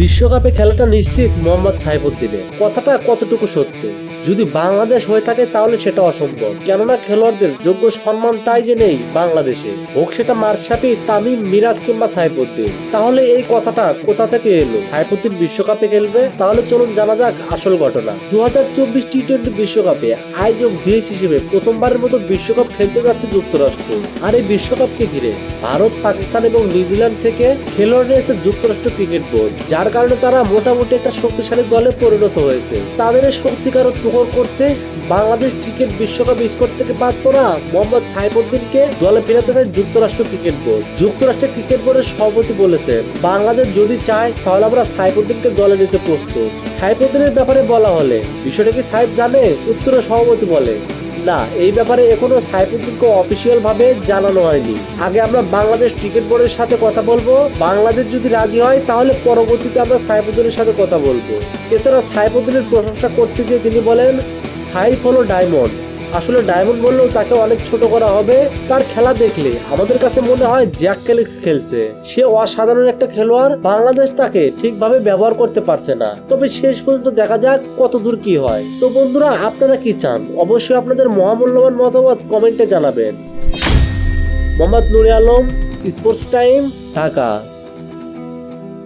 বিশ্বকাপে খেলাটা নিশ্চিত মোহাম্মদ সাইফুদ্দিনের। কথাটা কতটুকু সত্য? যদি বাংলাদেশ হয়ে থাকে তাহলে সেটা অসম্ভব, কেননা খেলোয়াড়দের যোগ্য সম্মানটাই যে নেই বাংলাদেশে, হোক সেটা মাশরাফি, তামিম, মিরাজ কিংবা সাইফুদ্দিন। তাহলে এই কথাটা কোথা থেকে এলো? সাইফুদ্দিন বিশ্বকাপে খেলবে? তাহলে চলুন জানা যাক আসল ঘটনা। 2024 টি-20 বিশ্বকাপে আয়োজক দেশ হিসেবে প্রথমবারের মতো বিশ্বকাপ খেলতে যাচ্ছে যুক্তরাষ্ট্র। আর এই বিশ্বকাপকে ঘিরে ভারত, পাকিস্তান এবং নিউজিল্যান্ড থেকে খেলোয়াড় নিয়েছে যুক্তরাষ্ট্র ক্রিকেট বোর্ড, যার কারণে তারা মোটামুটি একটা শক্তিশালী দলে পরিণত হয়েছে। তাদের এই সত্যিকার তুখর করতে বাংলাদেশ ক্রিকেট বিশ্বকাপ স্কোর থেকে বাদ পড়া মোহাম্মদ সাইফুদ্দিনকে দলে ফেরাতে দেয় যুক্তরাষ্ট্র ক্রিকেট বোর্ড। যুক্তরাষ্ট্রের ক্রিকেট বোর্ডের সভাপতি বলেছেন, বাংলাদেশ যদি চায় তাহলে আমরা সাইফুদ্দিনকে দলে নিতে প্রস্তুত। সাইফুদ্দিনের ব্যাপারে বলা হলে বিষয়টা কি সাইফ জানে? উত্তরে সভাপতি বলে, না, এই ব্যাপারে এখনো সাইফুদ্দিনকে অফিসিয়াল ভাবে জানানো হয়নি। আগে আমরা বাংলাদেশ ক্রিকেট বোর্ডের সাথে কথা বলবো, বাংলাদেশ যদি রাজি হয় তাহলে পরবর্তীতে আমরা সাইফুদ্দিনের সাথে কথা বলবো। এছাড়া সাইফুদ্দিনের প্রশংসা করতে গিয়ে তিনি বলেন, সাইফ হলো ডায়মন্ড। আসলে ডায়মন্ড বললেও তাকে অনেক ছোট করা হবে। তার খেলা দেখলে আমাদের কাছে মনে হয় জ্যাক ক্যালিক্স খেলছে। সে অসাধারণ একটা খেলোয়াড়, বাংলাদেশ তাকে ঠিকভাবে ব্যবহার করতে পারছে না। তবে শেষ পর্যন্ত দেখা যাক কত দূর কি হয়। তো বন্ধুরা, আপনারা কি চান? অবশ্যই আপনাদের মহামূল্যবান মতামত কমেন্টে জানাবেন। মোহাম্মদ নুরে আলম, স্পোর্টস টাইম, ঢাকা।